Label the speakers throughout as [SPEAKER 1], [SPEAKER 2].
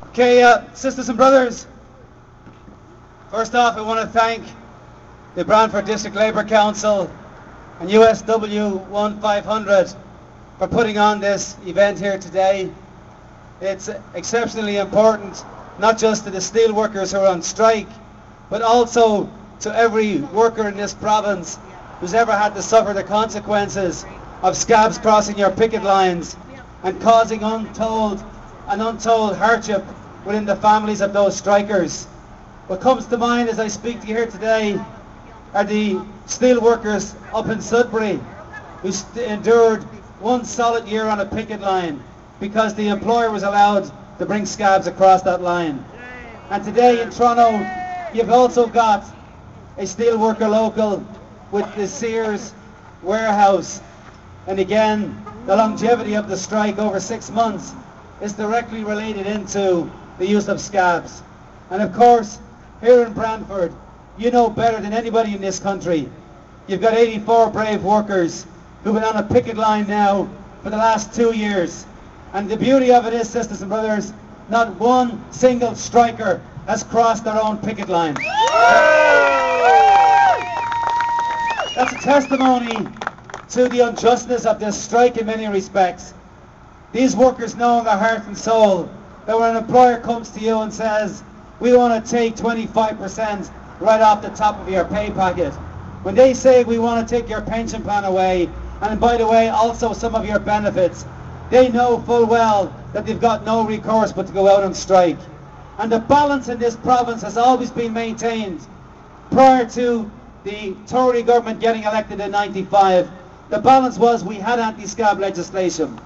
[SPEAKER 1] Okay, sisters and brothers, first off I want to thank the Brantford District Labour Council and USW 1500 for putting on this event here today. It's exceptionally important, not just to the steel workers who are on strike, but also to every worker in this province who's ever had to suffer the consequences of scabs crossing your picket lines and causing untold hardship within the families of those strikers. What comes to mind as I speak to you here today are the steel workers up in Sudbury who endured one solid year on a picket line because the employer was allowed to bring scabs across that line. And today in Toronto you've also got a steel worker local with the Sears warehouse, and again the longevity of the strike over 6 months is directly related into the use of scabs. And of course, here in Brantford, you know better than anybody in this country, you've got 84 brave workers who've been on a picket line now for the last 2 years. And the beauty of it is, sisters and brothers, not one single striker has crossed their own picket line. That's a testimony to the unjustness of this strike in many respects. These workers know in their heart and soul that when an employer comes to you and says, we want to take 25% right off the top of your pay packet, when they say we want to take your pension plan away, and by the way also some of your benefits, they know full well that they've got no recourse but to go out on strike. And the balance in this province has always been maintained. Prior to the Tory government getting elected in '95, the balance was we had anti-scab legislation.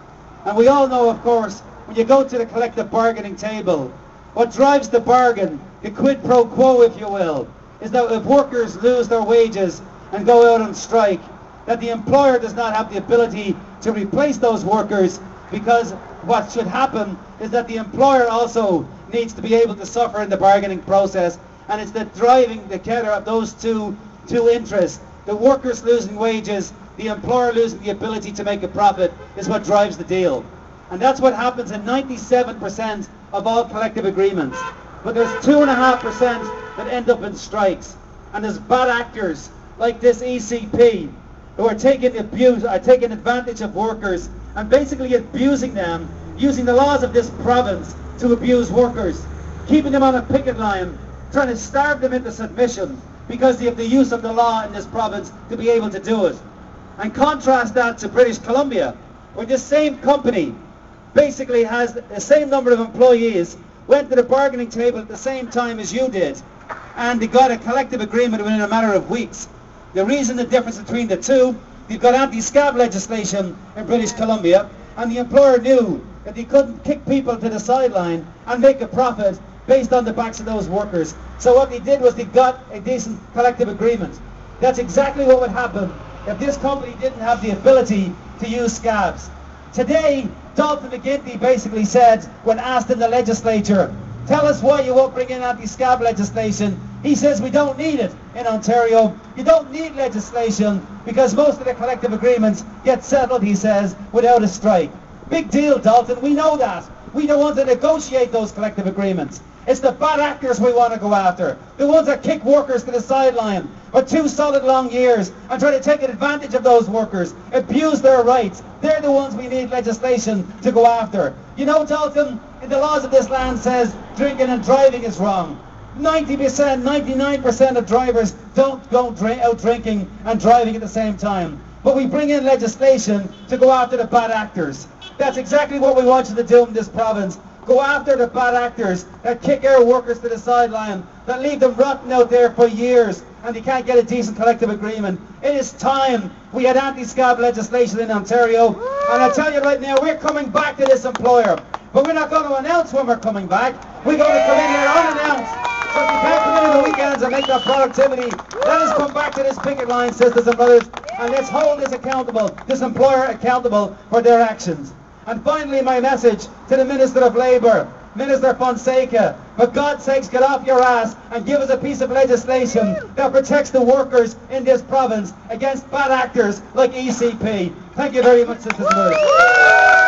[SPEAKER 1] And we all know, of course, when you go to the collective bargaining table, what drives the bargain, the quid pro quo if you will, is that if workers lose their wages and go out on strike, that the employer does not have the ability to replace those workers, because what should happen is that the employer also needs to be able to suffer in the bargaining process. And it's the driving together of those two interests, the workers losing wages, the employer losing the ability to make a profit, is what drives the deal. And that's what happens in 97% of all collective agreements. But there's 2.5% that end up in strikes. And there's bad actors like this ECP who are taking advantage of workers and basically abusing them, using the laws of this province to abuse workers, keeping them on a picket line, trying to starve them into submission because they have the use of the law in this province to be able to do it. And contrast that to British Columbia, where this same company basically has the same number of employees, went to the bargaining table at the same time as you did, and they got a collective agreement within a matter of weeks. The reason the difference between the two, you've got anti-scab legislation in British Columbia, and the employer knew that they couldn't kick people to the sideline and make a profit based on the backs of those workers. So what they did was they got a decent collective agreement. That's exactly what would happen if this company didn't have the ability to use scabs. Today, Dalton McGuinty basically said, when asked in the legislature, tell us why you won't bring in anti-scab legislation. He says we don't need it in Ontario. You don't need legislation because most of the collective agreements get settled, he says, without a strike. Big deal, Dalton, we know that. We don't want to negotiate those collective agreements. It's the bad actors we want to go after. The ones that kick workers to the sideline for 2 solid long years and try to take advantage of those workers, abuse their rights. They're the ones we need legislation to go after. You know, Dalton, in the laws of this land says drinking and driving is wrong. 90%, 99% of drivers don't go out drinking and driving at the same time. But we bring in legislation to go after the bad actors. That's exactly what we want you to do in this province. Go after the bad actors that kick our workers to the sideline, that leave them rotting out there for years and they can't get a decent collective agreement. It is time we had anti-scab legislation in Ontario. And I tell you right now, we're coming back to this employer. But we're not going to announce when we're coming back. We're going to come in here unannounced. So if you can't come in on the weekends and make that productivity, let us come back to this picket line, sisters and brothers, and let's hold this employer accountable for their actions. And finally, my message to the Minister of Labour, Minister Fonseca, for God's sakes, get off your ass and give us a piece of legislation that protects the workers in this province against bad actors like ECP. Thank you very much, sisters and brothers.